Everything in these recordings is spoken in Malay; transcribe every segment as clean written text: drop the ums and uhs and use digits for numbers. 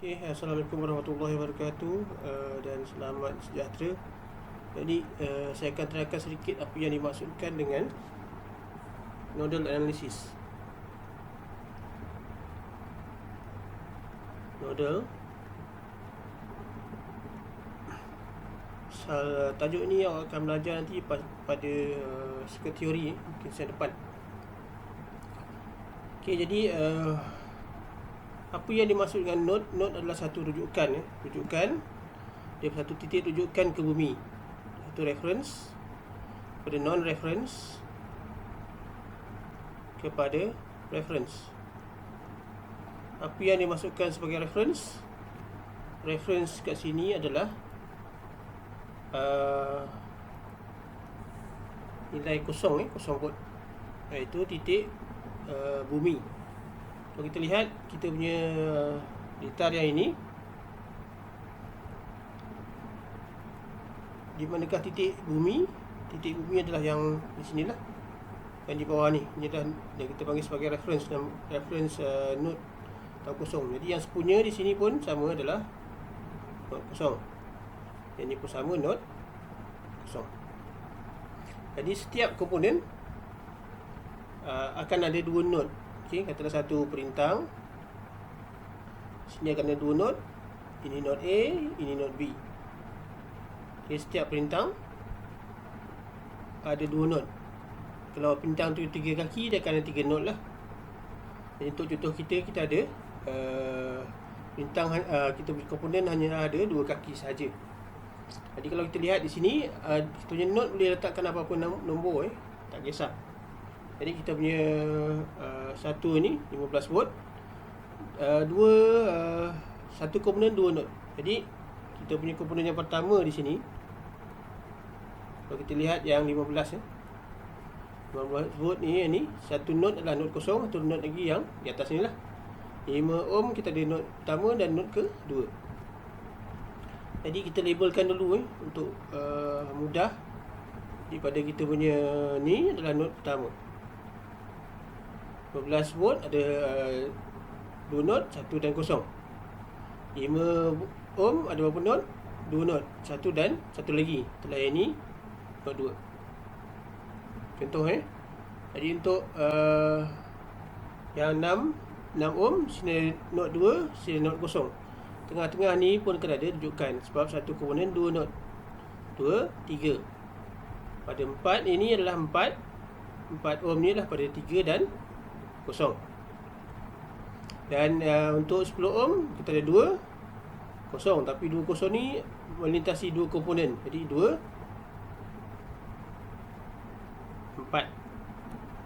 Okay, Assalamualaikum warahmatullahi wabarakatuh, dan selamat sejahtera. Jadi saya akan terangkan sedikit apa yang dimaksudkan dengan nodal analysis. Nodal, tajuk ni awak akan belajar nanti pada sikap teori, mungkin saya depan. Okay, jadi apa yang dimaksud dengan node? Node adalah satu rujukan, rujukan dia satu titik rujukan ke bumi, satu reference pada non-reference kepada reference. Apa yang dimaksudkan sebagai reference? Reference kat sini adalah nilai kosong, kosong kot, iaitu titik bumi. Kalau kita lihat kita punya datar yang ini, di manakah titik bumi? Titik bumi adalah yang di sinilah, yang di bawah ni. Ini dah kita panggil sebagai reference node atau kosong. Jadi yang sepunya di sini pun sama, adalah node kosong. Yang ni pun sama, node kosong. Jadi setiap komponen akan ada dua node. Okay, katalah satu perintang, sini akan ada dua node. Ini node A, ini node B. Okay, setiap perintang ada dua node. Kalau perintang tu 3 kaki, dia akan ada 3 node lah. Jadi untuk contoh kita ada perintang, kita punya komponen hanya ada 2 kaki saja. Jadi kalau kita lihat di sini, kita punya node boleh letakkan apa-apa nombor, tak kisah. Jadi kita punya satu ni 15 volt, satu komponen 2 node. Jadi kita punya komponen yang pertama di sini, kalau kita lihat yang 15 volt ni satu node adalah node kosong, satu node lagi yang di atas ni lah 5 ohm. Kita ada node pertama dan node kedua. Jadi kita labelkan dulu untuk mudah. Daripada kita punya ni adalah node pertama, 12 volt, ada 2 node, 1 dan 0. 5 ohm ada berapa node? 2 node, 1 dan 1 lagi. Setelah yang ni node 2. Contoh jadi untuk yang 6 ohm, sini node 2, sini node 0. Tengah-tengah ni pun akan ada rujukan, sebab satu komponen 2 node, 2, 3. Pada 4 ini adalah 4 ohm ni adalah pada 3 dan 0. Dan untuk 10 ohm kita ada 2, 0. Tapi 2, 0 ni melintasi 2 komponen. Jadi 2, 4.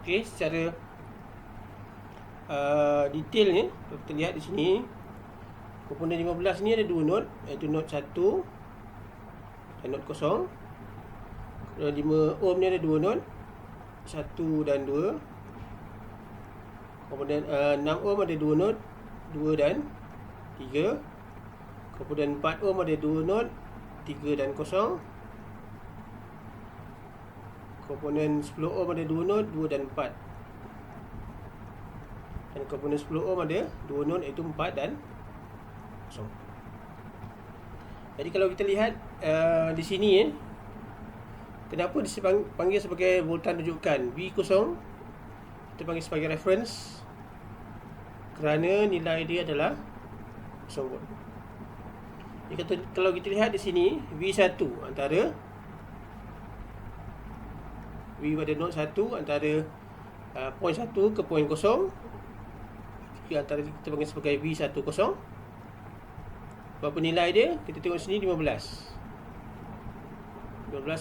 Okey, secara detailnya kalau kita lihat di sini, komponen 15 ni ada 2 node, iaitu node 1 dan node 0. Kalau 5 ohm ni ada 2 node, 1 dan 2. Komponen 6 ohm ada 2 node, 2 dan 3. Komponen 4 ohm ada 2 node, 3 dan 0. Komponen 10 ohm ada 2 node, 2 dan 4. Dan komponen 10 ohm ada 2 node, iaitu 4 dan 0. Jadi kalau kita lihat di sini, kenapa dipanggil sebagai voltan rujukan? V0 kita panggil sebagai reference kerana nilai dia adalah 0 volt. Jadi kalau kita lihat di sini, V1 antara V pada node 1 antara point 1 ke point 0, antara kita panggil sebagai V10. Berapa nilai dia? Kita tengok sini 15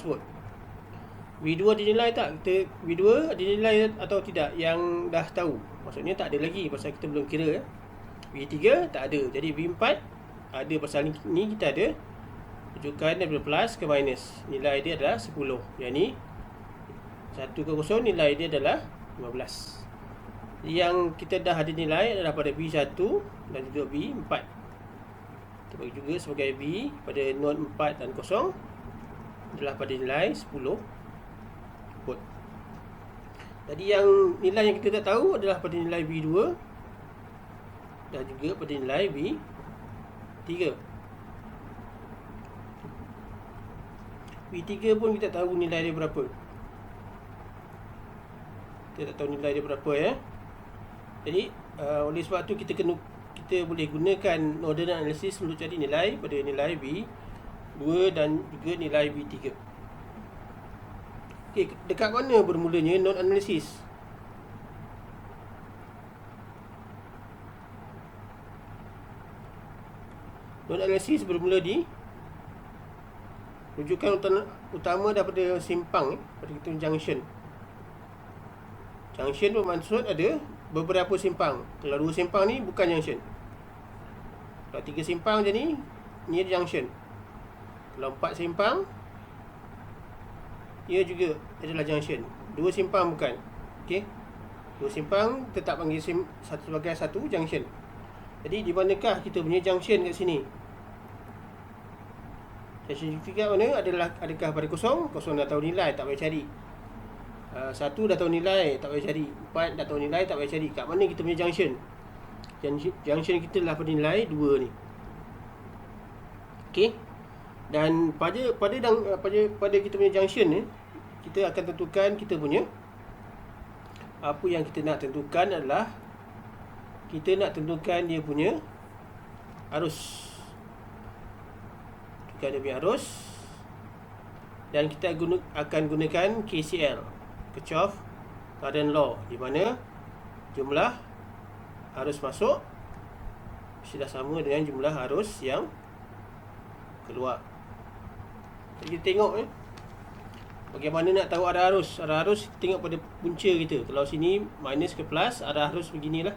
volt. V2 ada nilai tak? V2 ada nilai atau tidak? Yang dah tahu, maksudnya tak ada lagi, pasal kita belum kira. V3 tak ada. Jadi V4 ada, pasal ni kita ada rujukan daripada plus ke minus. Nilai dia adalah 10. Yang ni 1 ke 0, nilai dia adalah 15. Yang kita dah ada nilai adalah pada V1 dan juga V4. Kita bagi juga sebagai V pada node 4 dan 0 adalah pada nilai 10 volt. Jadi yang nilai yang kita tak tahu adalah pada nilai V2 dan juga pada nilai 3. V3 pun kita tahu nilai dia berapa. Kita tak tahu nilai dia berapa ya. Jadi oleh sebab tu kita boleh gunakan nodal analysis untuk cari nilai pada nilai V2 dan juga nilai V3. Okey, dekat mana bermulanya node analysis? Node analysis bermula di rujukan utama daripada simpang, pada kita junction. Junction bermaksud ada beberapa simpang. Kalau 2 simpang ni bukan junction. Kalau 3 simpang je ni junction. Kalau 4 simpang, ia juga adalah junction. 2 simpang bukan. Okey. 2 simpang tetap panggil sebagai satu junction. Jadi di manakah kita punya junction kat sini? Junction certificate mana? Adakah pada kosong? Kosong dah tahu nilai, tak payah cari. 1 dah tahu nilai, tak payah cari. 4 dah tahu nilai, tak payah cari. Kat mana kita punya junction? Junction kita adalah pada nilai 2 ni. Okey. Dan pada kita punya junction ni, kita akan tentukan kita punya, apa yang kita nak tentukan adalah kita nak tentukan dia punya arus. Kita ada punya arus, dan kita akan gunakan KCL, Kirchhoff Current Law, di mana jumlah arus masuk sudah sama dengan jumlah arus yang keluar. Jadi kita tengok bagaimana nak tahu arah arus. Arah arus tengok pada punca kita. Kalau sini minus ke plus, arah arus beginilah.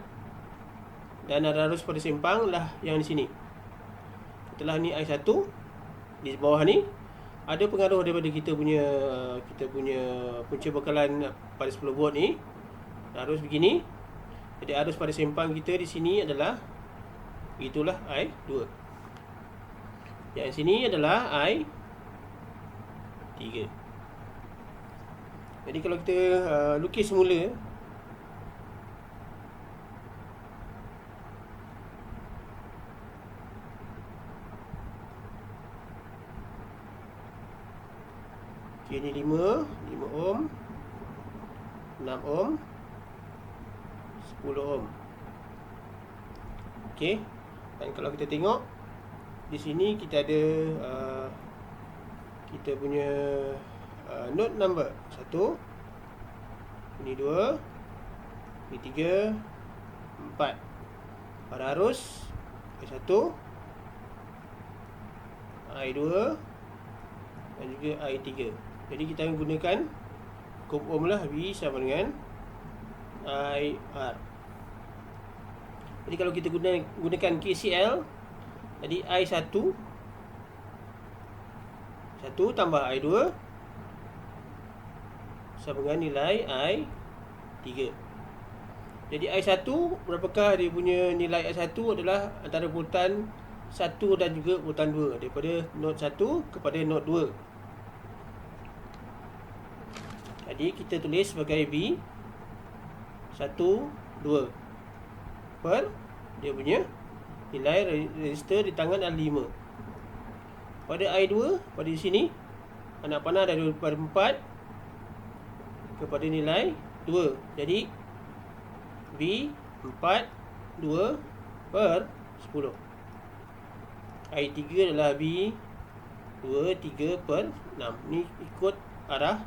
Dan arah arus pada simpang lah yang di sini. Setelah ni I1, di bawah ni ada pengaruh daripada kita punya punca bekalan pada 10 volt ni. Arus begini. Jadi arus pada simpang kita di sini adalah itulah I2. Yang sini adalah I3. Jadi kalau kita lukis semula, ini 5 ohm, 6 ohm, 10 ohm. Okey. Dan kalau kita tengok di sini kita ada kita punya node number 1, ini 2, ini 3, 4. Pada arus I1, I2 dan juga I3. Jadi kita akan gunakan hukum ohm lah, V sama dengan IR. Jadi kalau kita gunakan KCL, jadi I1 tambah I2 sama dengan nilai I3. Jadi I1, berapakah dia punya nilai I1 adalah antara voltan 1 dan juga voltan 2, daripada node 1 kepada node 2. Jadi kita tulis sebagai V 1, 2 per dia punya nilai resistor di tangan adalah 5. Pada I2, pada sini anak panah daripada 4 kepada nilai 2. Jadi V 4, 2 per 10. I3 adalah V 2, 3 per 6. Ni ikut arah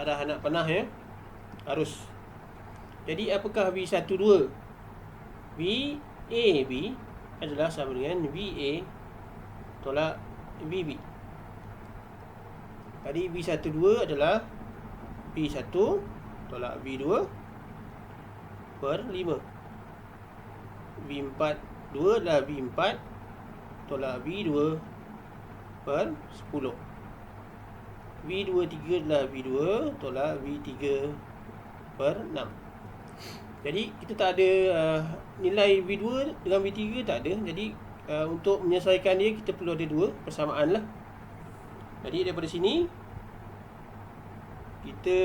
anak panah ya, arus. Jadi apakah V12? VAB adalah sama dengan VA tolak VB. Jadi V12 adalah V1 tolak V2 per 5. V42 adalah V4 tolak V2 per 10. V23 adalah V2 tolak V3 per 6. Jadi kita tak ada nilai V2 dengan V3 tak ada. Jadi untuk menyelesaikan dia kita perlu ada dua persamaan lah. Jadi daripada sini kita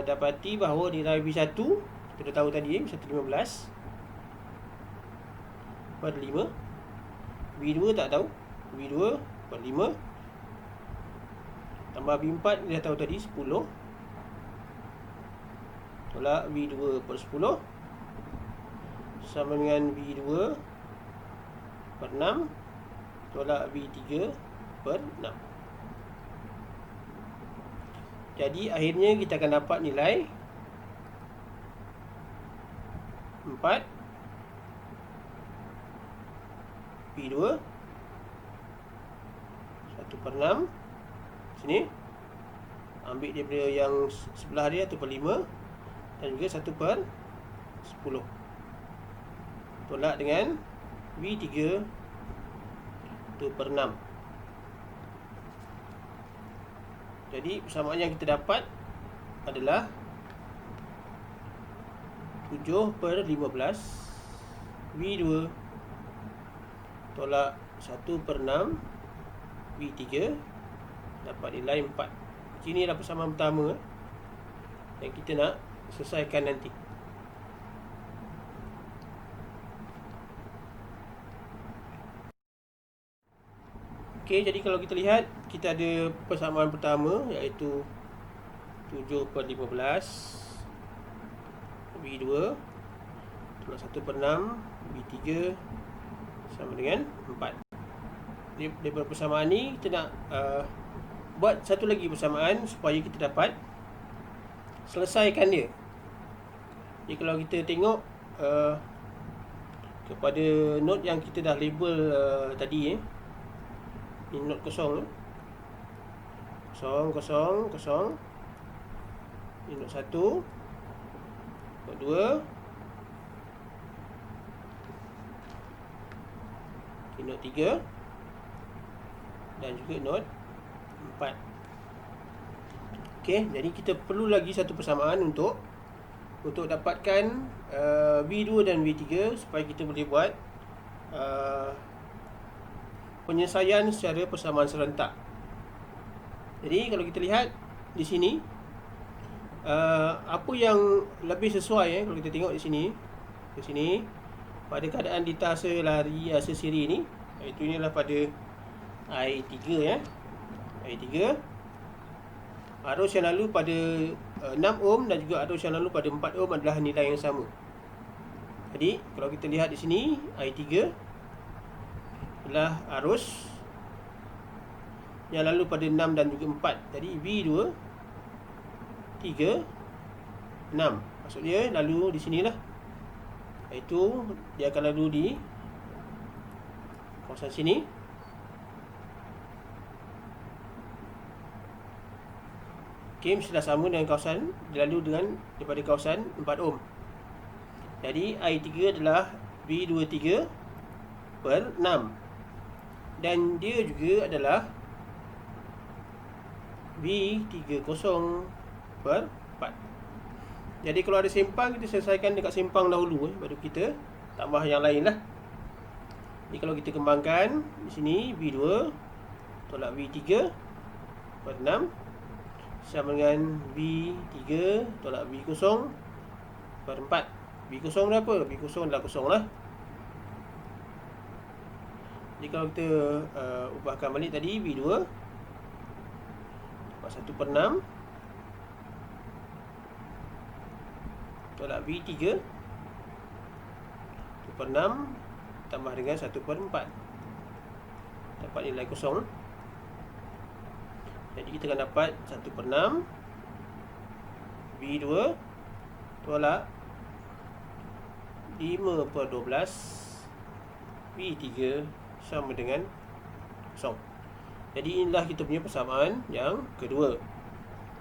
dapati bahawa nilai V1 kita dah tahu tadi V115 per 5 V2 tak tahu. V2 per 5 tambah V4 dia tahu tadi 10. Tolak V2 per 10 sama dengan V2 per 6 tolak V3 per 6. Jadi akhirnya kita akan dapat nilai 4 V2 1 per 6 sini, ambil daripada yang sebelah dia 1 per 5 dan juga 1 per 10 tolak dengan V3 1 per 6. Jadi persamaan yang kita dapat adalah 7 per 15 V2 tolak 1 per 6 V3 dapat nilai 4. Ini adalah persamaan pertama yang kita nak selesaikan nanti. Okey, jadi kalau kita lihat, kita ada persamaan pertama iaitu 7 per 15 V2 tolak 1 per 6 V3 sama dengan 4. Daripada persamaan ni kita nak buat satu lagi persamaan supaya kita dapat selesaikan dia. Jadi kalau kita tengok kepada note yang kita dah label tadi ni note kosong kosong kosong. Ini note 1, note 2, ini note 3 dan juga note 4. Okey, jadi kita perlu lagi satu persamaan untuk dapatkan V2 dan V3 supaya kita boleh buat penyelesaian secara persamaan serentak. Jadi kalau kita lihat di sini apa yang lebih sesuai kalau kita tengok di sini pada keadaan ditasa lari sesiri ni, iaitu inilah pada I3 I3 arus yang lalu pada 6 ohm dan juga arus yang lalu pada 4 ohm adalah nilai yang sama. Jadi kalau kita lihat di sini I3 adalah arus yang lalu pada 6 dan juga 4. Jadi V2 3 6. Maksudnya lalu di sinilah. Iaitu dia akan lalu di kawasan sini. Okey, mestilah sama dengan kawasan dilalu daripada kawasan 4 ohm. Jadi I3 adalah V23 per 6. Dan dia juga adalah V30 per 4. Jadi kalau ada sempang, kita selesaikan dekat sempang dahulu baru kita tambah yang lain lah. Jadi kalau kita kembangkan di sini V2 tolak V3 per 6 sama dengan V3 tolak V0 per 4. V0 berapa? V0 adalah 0 lah. Jadi kalau kita ubahkan balik tadi V2 dapat 1 per 6 tolak V3 1 per 6 tambah dengan 1 per 4 dapat nilai 0. Jadi kita akan dapat 1 per 6 V2 tolak 5 per 12 V3 sama dengan 0. Jadi inilah kita punya persamaan yang kedua.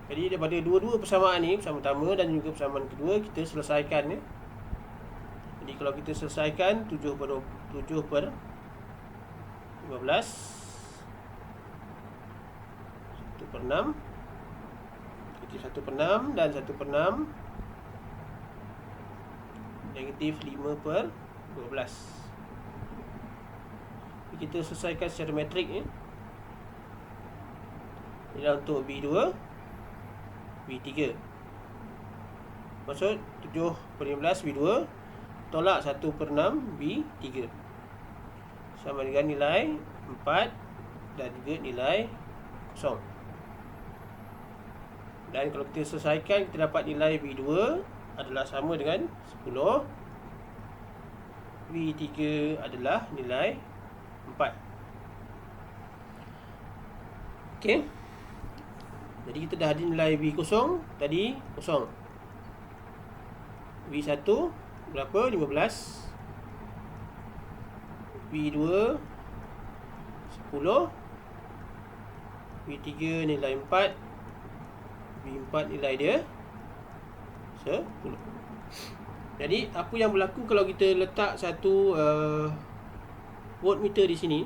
Jadi daripada dua-dua persamaan ni, persamaan pertama dan juga persamaan kedua, kita selesaikan Jadi kalau kita selesaikan 7 per 15 1 per 6 negatif 1 per 6 dan 1 per 6 negatif 5 per 12. Kita selesaikan secara metrik ni. Ini untuk V2 V3. Maksud 7 per 15 V2 tolak 1 per 6 V3 sama dengan nilai 4 dan juga nilai 0. Dan kalau kita selesaikan, kita dapat nilai V2 adalah sama dengan 10. V3 adalah nilai 4. Okey. Jadi kita dah ada nilai V0 tadi, 0. V1 berapa? 15. V2 10. V3 nilai 4. V4 nilai dia 10. Jadi apa yang berlaku kalau kita letak satu voltmeter di sini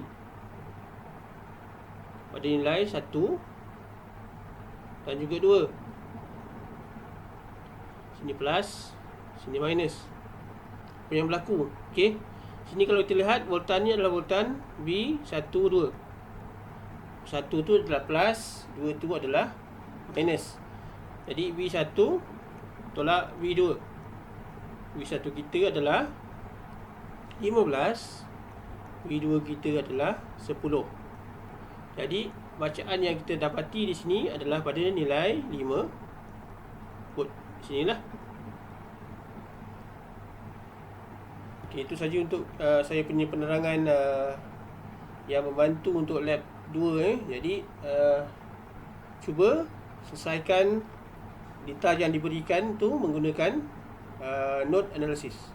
pada nilai 1 dan juga 2. Sini plus, sini minus. Apa yang berlaku? Okey. Sini kalau kita lihat voltan ni adalah voltan V12. 1 tu adalah plus, 2 tu adalah minus. Jadi V1 tolak V2. V1 kita adalah 15, V2 kita adalah 10. Jadi bacaan yang kita dapati di sini adalah pada nilai 5 volt. Sinilah. Okey, itu saja untuk saya punya penerangan yang membantu untuk lab 2 Jadi cuba selesaikan detail yang diberikan tu menggunakan node analysis.